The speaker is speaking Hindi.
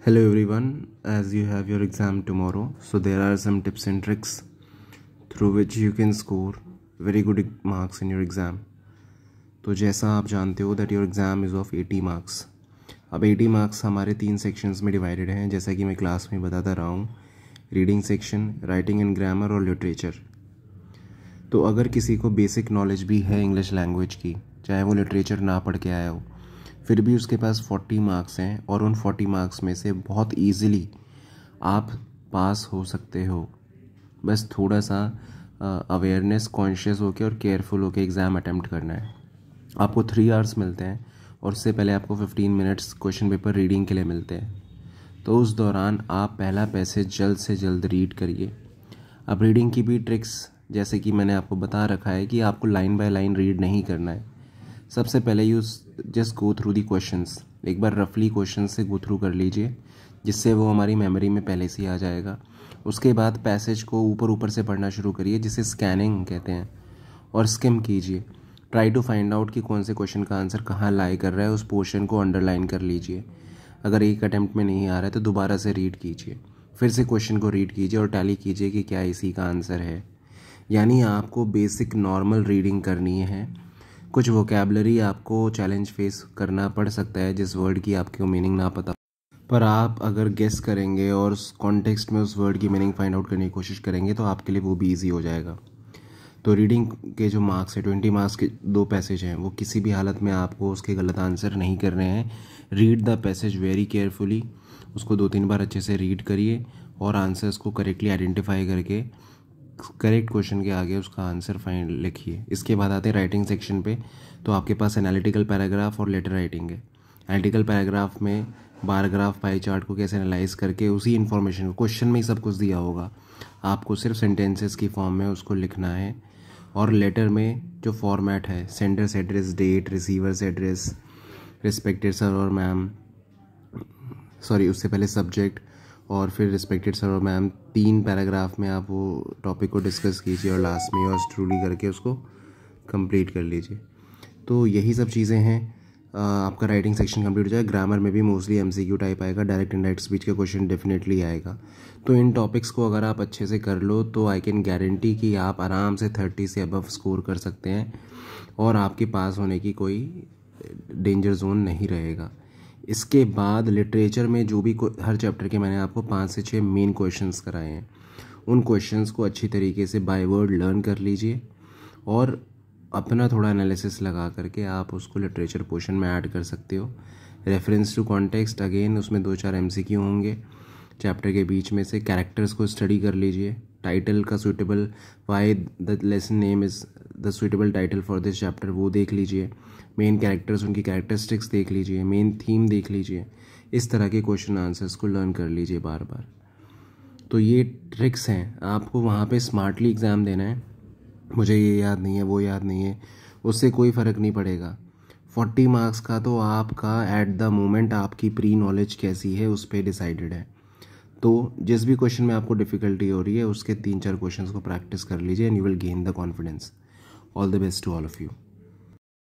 Hello everyone, as you have your exam tomorrow, so there are some tips and tricks through which you can score very good marks in your exam. तो जैसा आप जानते हो that your exam is of 80 marks. अब 80 marks हमारे 3 sections में divided हैं, जैसा कि मैं क्लास में बताता रहा हूँ, reading section, writing and grammar और लिटरेचर. तो अगर किसी को बेसिक नॉलेज भी है इंग्लिश लैंग्वेज की, चाहे वो लिटरेचर ना पढ़ के आया हो, फिर भी उसके पास 40 मार्क्स हैं और उन 40 मार्क्स में से बहुत ईजीली आप पास हो सकते हो. बस थोड़ा सा अवेयरनेस, कॉन्शियस होकर और केयरफुल होकर एग्ज़ाम अटैम्प्ट करना है. आपको 3 आवर्स मिलते हैं और उससे पहले आपको 15 मिनट्स क्वेश्चन पेपर रीडिंग के लिए मिलते हैं. तो उस दौरान आप पहला पैसेज जल्द से जल्द रीड करिए. अब रीडिंग की भी ट्रिक्स, जैसे कि मैंने आपको बता रखा है कि आपको लाइन बाय लाइन रीड नहीं करना है. सबसे पहले just go through the questions. एक बार रफली क्वेश्चन से गो थ्रू कर लीजिए, जिससे वो हमारी मेमोरी में पहले से ही आ जाएगा. उसके बाद पैसेज को ऊपर ऊपर से पढ़ना शुरू करिए, जिसे स्कैनिंग कहते हैं, और स्किम कीजिए. ट्राई टू फाइंड आउट कि कौन से क्वेश्चन का आंसर कहाँ लाई कर रहा है. उस पोर्शन को अंडरलाइन कर लीजिए. अगर एक अटैम्प्ट में नहीं आ रहा है तो दोबारा से रीड कीजिए, फिर से क्वेश्चन को रीड कीजिए और टैली कीजिए कि क्या इसी का आंसर है. यानी आपको बेसिक नॉर्मल रीडिंग करनी है. कुछ वोकैबलरी आपको चैलेंज फेस करना पड़ सकता है, जिस वर्ड की आपको मीनिंग ना पता, पर आप अगर गेस करेंगे और उस कॉन्टेक्स्ट में उस वर्ड की मीनिंग फाइंड आउट करने की कोशिश करेंगे तो आपके लिए वो भी ईजी हो जाएगा. तो रीडिंग के जो मार्क्स है, 20 मार्क्स के 2 पैसेज हैं, वो किसी भी हालत में आपको उसके गलत आंसर नहीं करने हैं. Read the passage very carefully. उसको 2-3 बार अच्छे से रीड करिए और आंसर्स को करेक्टली आइडेंटिफाई करके करेक्ट क्वेश्चन के आगे उसका आंसर फाइंड लिखिए. इसके बाद आते हैं राइटिंग सेक्शन पे. तो आपके पास एनालिटिकल पैराग्राफ और लेटर राइटिंग है. एनालिटिकल पैराग्राफ में बार ग्राफ, पाई चार्ट को कैसे एनालाइज करके उसी इन्फॉर्मेशन को, क्वेश्चन में ही सब कुछ दिया होगा, आपको सिर्फ सेंटेंसेस की फॉर्म में उसको लिखना है. और लेटर में जो फॉर्मेट है, sender's address, date, receiver's address, respected sir और मैम, सॉरी उससे पहले सब्जेक्ट और फिर रिस्पेक्टेड सर और मैम, 3 पैराग्राफ में आप वो टॉपिक को डिस्कस कीजिए और लास्ट में योर्स ट्रूली करके उसको कंप्लीट कर लीजिए. तो यही सब चीज़ें हैं. आपका राइटिंग सेक्शन कंप्लीट हो जाएगा. ग्रामर में भी मोस्टली एमसीक्यू टाइप आएगा, डायरेक्ट इनडायरेक्ट स्पीच का क्वेश्चन डेफिनेटली आएगा. तो इन टॉपिक्स को अगर आप अच्छे से कर लो तो आई कैन गारंटी कि आप आराम से 30 से अबव स्कोर कर सकते हैं और आपके पास होने की कोई डेंजर जोन नहीं रहेगा. इसके बाद लिटरेचर में जो भी हर चैप्टर के मैंने आपको 5 से 6 मेन क्वेश्चंस कराए हैं, उन क्वेश्चंस को अच्छी तरीके से बाय वर्ड लर्न कर लीजिए और अपना थोड़ा एनालिसिस लगा करके आप उसको लिटरेचर पोर्शन में ऐड कर सकते हो. रेफरेंस टू कॉन्टेक्स्ट, अगेन उसमें 2-4 एमसीक्यू होंगे चैप्टर के बीच में से. कैरेक्टर्स को स्टडी कर लीजिए. टाइटल का suitable, why the lesson name is the suitable title for this chapter, वो देख लीजिए. मेन कैरेक्टर्स, उनकी कैरेक्टरिस्टिक्स देख लीजिए. मेन थीम देख लीजिए. इस तरह के क्वेश्चन आंसर्स को लर्न कर लीजिए बार बार. तो ये ट्रिक्स हैं. आपको वहाँ पे स्मार्टली एग्ज़ाम देना है. मुझे ये याद नहीं है, वो याद नहीं है, उससे कोई फ़र्क नहीं पड़ेगा. 40 मार्क्स का तो आपका एट द मोमेंट आपकी प्री नॉलेज कैसी है उस पर डिसाइडेड है. तो जिस भी क्वेश्चन में आपको डिफ़िकल्टी हो रही है उसके 3-4 क्वेश्चंस को प्रैक्टिस कर लीजिए and you will gain the confidence. All the best to all of you.